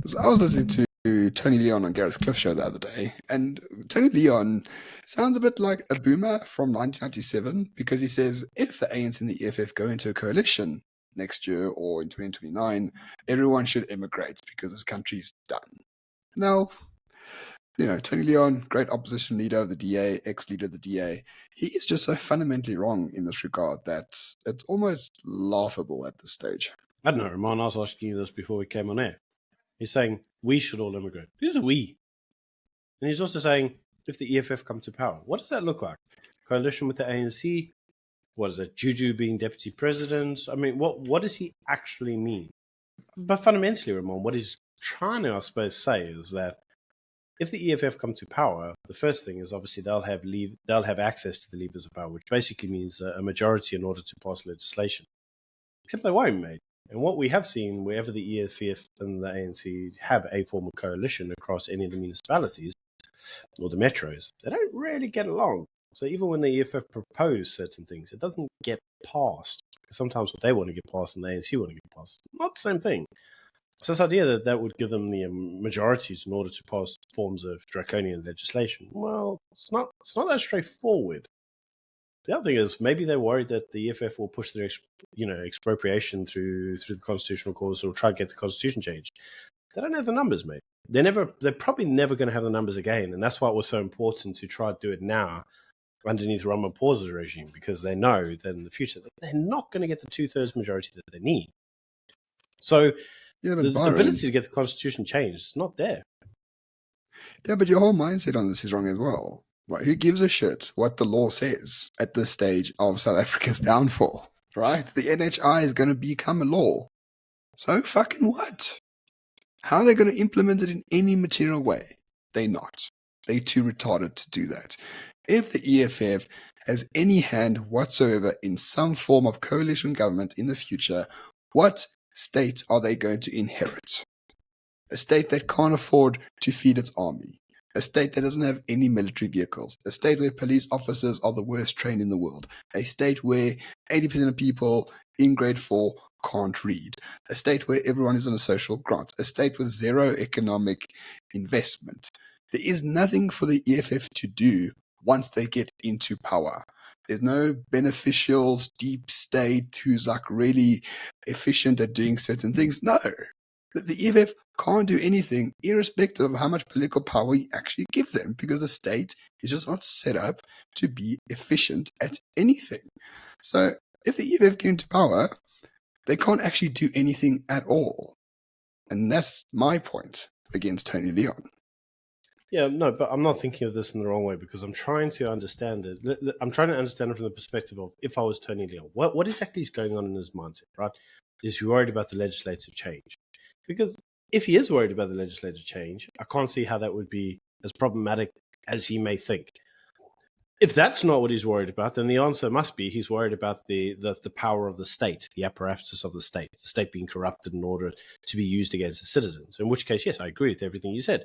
So I was listening to Tony Leon on Gareth Cliff show the other day, and Tony Leon sounds a bit like a boomer from 1997 because he says if the ANC and the EFF go into a coalition next year or in 2029, everyone should immigrate because this country's done. Now, Tony Leon, great opposition leader of the DA, ex-leader of the DA, he is just so fundamentally wrong in this regard that it's almost laughable at this stage. I don't know, Ramon, I was asking you this before we came on air. He's saying we should all immigrate. Who's we? And he's also saying if the EFF come to power, what does that look like? Coalition with the ANC? What is it? Juju being deputy president? I mean, what does he actually mean? But fundamentally, Ramon, what he's trying to, I suppose, say is that if the EFF come to power, the first thing is obviously they'll have access to the levers of power, which basically means a majority in order to pass legislation. Except they won't, mate. And what we have seen, wherever the EFF and the ANC have a form of coalition across any of the municipalities or the metros, they don't really get along. So even when the EFF propose certain things, it doesn't get passed. Sometimes what they want to get passed and the ANC want to get passed, not the same thing. So this idea that would give them the majorities in order to pass forms of draconian legislation, well, it's not that straightforward. The other thing is maybe they're worried that the EFF will push their expropriation through the constitutional cause or try to get the constitution changed. They don't have the numbers, mate. They're probably never going to have the numbers again, and that's why it was so important to try to do it now underneath Ramaphosa's regime, because they know that in the future that they're not going to get the 2/3 majority that they need. So the ability to get the constitution changed is not there. Yeah, but your whole mindset on this is wrong as well. Right? Who gives a shit what the law says at this stage of South Africa's downfall? Right? The NHI is going to become a law. So fucking what? How are they going to implement it in any material way? They're not. They're too retarded to do that. If the EFF has any hand whatsoever in some form of coalition government in the future, what state are they going to inherit? A state that can't afford to feed its army. A state that doesn't have any military vehicles. A state where police officers are the worst trained in the world. A state where 80% of people in grade 4 can't read. A state where everyone is on a social grant. A state with zero economic investment. There is nothing for the EFF to do once they get into power. There's no beneficials, deep state who's like really efficient at doing certain things. No. The EFF can't do anything irrespective of how much political power you actually give them, because the state is just not set up to be efficient at anything. So if the EFF get into power, they can't actually do anything at all. And that's my point against Tony Leon. Yeah, no, but I'm not thinking of this in the wrong way, because I'm trying to understand it. I'm trying to understand it from the perspective of if I was Tony Leon, what exactly is going on in his mindset, right? Is he worried about the legislative change? Because if he is worried about the legislative change, I can't see how that would be as problematic as he may think. If that's not what he's worried about, then the answer must be he's worried about the power of the state, the apparatus of the state being corrupted in order to be used against the citizens. In which case, yes, I agree with everything you said.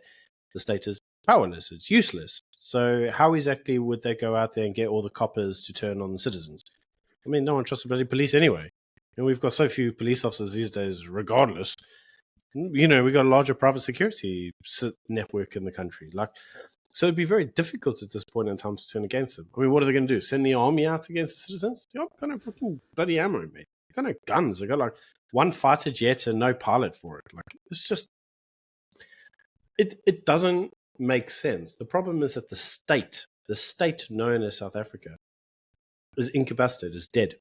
The state is powerless, it's useless. So how exactly would they go out there and get all the coppers to turn on the citizens? I mean, no one trusts the bloody police anyway. And we've got so few police officers these days, regardless. We've got a larger private security network in the country. So it'd be very difficult at this point in time to turn against them. I mean, what are they going to do? Send the army out against the citizens? They've got no fucking bloody ammo, mate. They've got no guns. They've got one fighter jet and no pilot for it. It's just... It doesn't make sense. The problem is that the state known as South Africa, is incapacitated, is dead.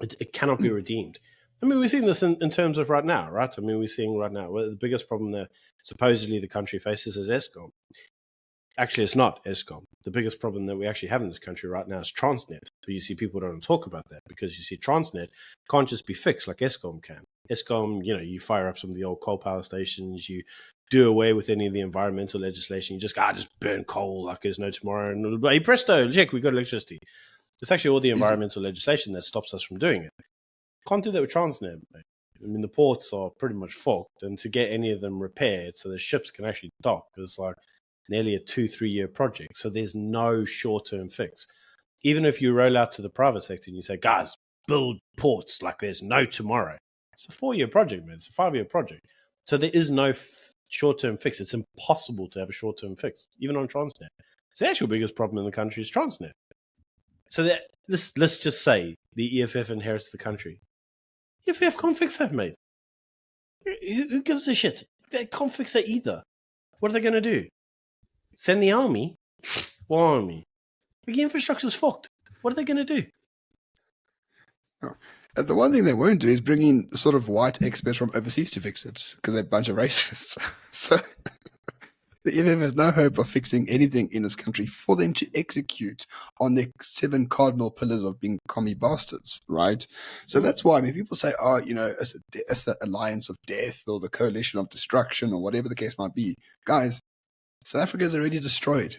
It cannot be redeemed. I mean, we're seeing this in terms of right now, right? I mean, we're seeing right now the biggest problem that supposedly the country faces is Eskom. Actually, it's not Eskom. The biggest problem that we actually have in this country right now is Transnet. So you see people don't talk about that, because you see Transnet can't just be fixed like Eskom can. Eskom, you fire up some of the old coal power stations, you do away with any of the environmental legislation, you just burn coal like there's no tomorrow, and hey, presto, check, we got electricity. It's actually all the environmental legislation that stops us from doing it. Can't do that with Transnet, mate. I mean, the ports are pretty much fucked, and to get any of them repaired so the ships can actually dock is nearly a 2-3 year project. So there's no short-term fix. Even if you roll out to the private sector and you say, guys, build ports like there's no tomorrow, it's a 4-year project, man. It's a 5-year project. So there is no short-term fix. It's impossible to have a short-term fix, even on Transnet. So the actual biggest problem in the country is Transnet. So let's just say the EFF inherits the country. EFF can't fix that, mate. Who gives a shit? They can't fix that either. What are they going to do? Send the army? What army? The infrastructure's fucked. What are they going to do? The one thing they won't do is bring in sort of white experts from overseas to fix it, because they're a bunch of racists. So the EFF has no hope of fixing anything in this country for them to execute on their 7 cardinal pillars of being commie bastards, right? So that's why when people say, oh, it's the alliance of death or the coalition of destruction or whatever the case might be, guys, South Africa is already destroyed.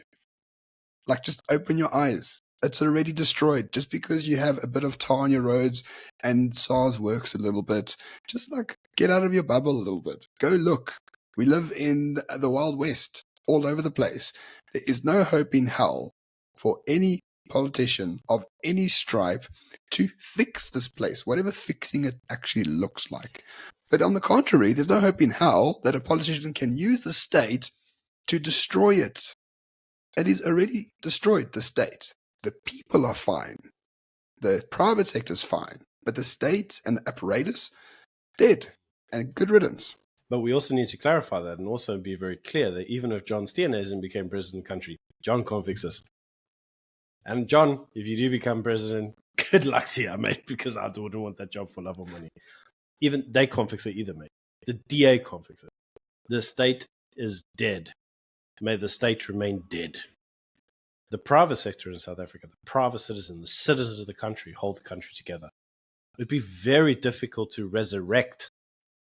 Like, just open your eyes. It's already destroyed. Just because you have a bit of tar on your roads and SARS works a little bit, just like get out of your bubble a little bit. Go look. We live in the Wild West all over the place. There is no hope in hell for any politician of any stripe to fix this place, whatever fixing it actually looks like. But on the contrary, there's no hope in hell that a politician can use the state to destroy it. It is already destroyed, the state. The people are fine. The private sector is fine. But the state and the apparatus, dead. And good riddance. But we also need to clarify that and also be very clear that even if John Steenhuisen became president of the country, John can't fix this. And John, if you do become president, good luck to you, mate, because I wouldn't want that job for love or money. Even they can't fix it either, mate. The DA can't fix it. The state is dead. May the state remain dead. The private sector in South Africa, the private citizens, the citizens of the country hold the country together. It would be very difficult to resurrect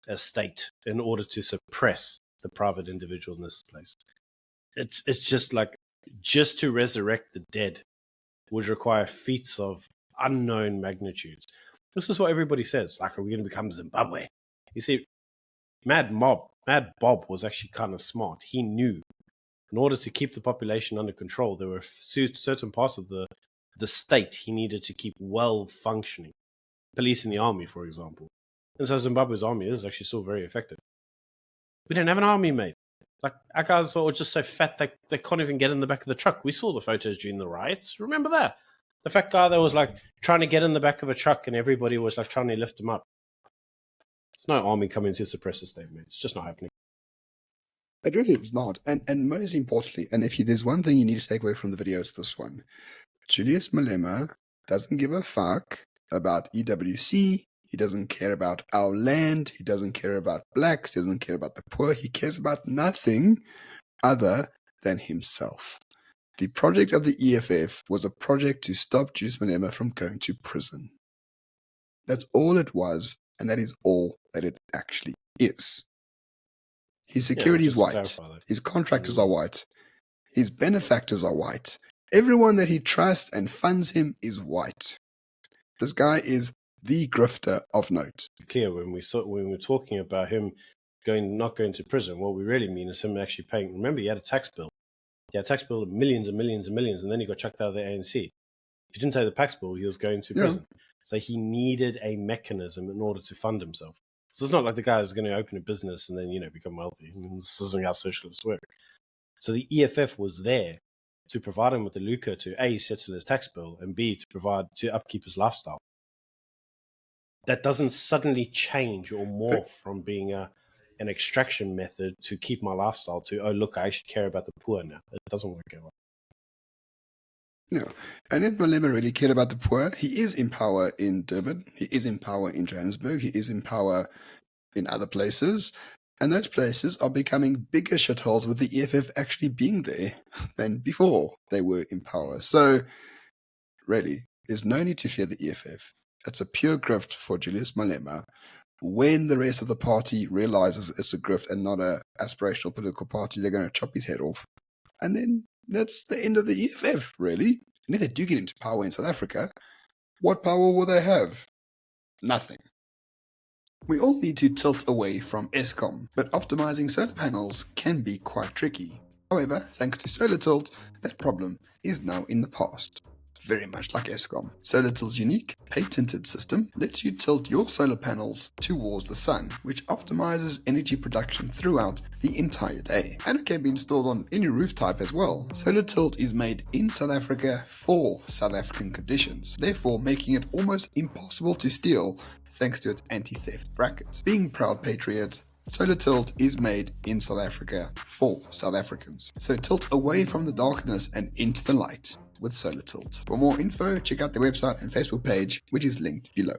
a state in order to suppress the private individual in this place. It's just like, just to resurrect the dead would require feats of unknown magnitudes. This is what everybody says. Like, are we going to become Zimbabwe? You see, Mad Bob was actually kind of smart. He knew in order to keep the population under control, there were certain parts of the state he needed to keep well functioning. Police and the army, for example. And so Zimbabwe's army is actually still very effective. We don't have an army, mate. Like, our guys are just so fat they can't even get in the back of the truck. We saw the photos during the riots. Remember that? The fat guy that was like trying to get in the back of a truck and everybody was like trying to lift him up. There's no army coming to suppress the state, mate. It's just not happening. It really is not. And most importantly, and if there's one thing you need to take away from the video, it's this one. Julius Malema doesn't give a fuck about EWC. He doesn't care about our land. He doesn't care about blacks. He doesn't care about the poor. He cares about nothing other than himself. The project of the EFF was a project to stop Julius Malema from going to prison. That's all it was, and that is all that it actually is. His security is white. His contractors are white. His benefactors are white. Everyone that he trusts and funds him is white. This guy is the grifter of note. Clear, when we're talking about him not going to prison, what we really mean is him actually paying. Remember, he had a tax bill. He had a tax bill of millions and millions and millions, and then he got chucked out of the ANC. If he didn't pay the tax bill, he was going to prison. So he needed a mechanism in order to fund himself. So it's not like the guy is going to open a business and then, become wealthy. I mean, this isn't how socialists work. So the EFF was there to provide him with the lucre to A, settle his tax bill, and B, to upkeep his lifestyle. That doesn't suddenly change or morph from being an extraction method to keep my lifestyle to, oh, look, I actually care about the poor now. It doesn't work out. No. And if Malema really cared about the poor, he is in power in Durban, he is in power in Johannesburg, he is in power in other places, and those places are becoming bigger shitholes with the EFF actually being there than before they were in power. So, really, there's no need to fear the EFF. It's a pure grift for Julius Malema. When the rest of the party realizes it's a grift and not an aspirational political party, they're going to chop his head off. And then that's the end of the EFF, really. And if they do get into power in South Africa, what power will they have? Nothing. We all need to tilt away from Eskom, but optimizing solar panels can be quite tricky. However, thanks to Solar Tilt, that problem is now in the past. very much like Eskom. Solar Tilt's unique, patented system lets you tilt your solar panels towards the sun, which optimizes energy production throughout the entire day. And it can be installed on any roof type as well. Solar Tilt is made in South Africa for South African conditions, therefore making it almost impossible to steal thanks to its anti-theft bracket. Being proud patriots, Solar Tilt is made in South Africa for South Africans. So tilt away from the darkness and into the light with Solar Tilt. For more info, check out their website and Facebook page, which is linked below.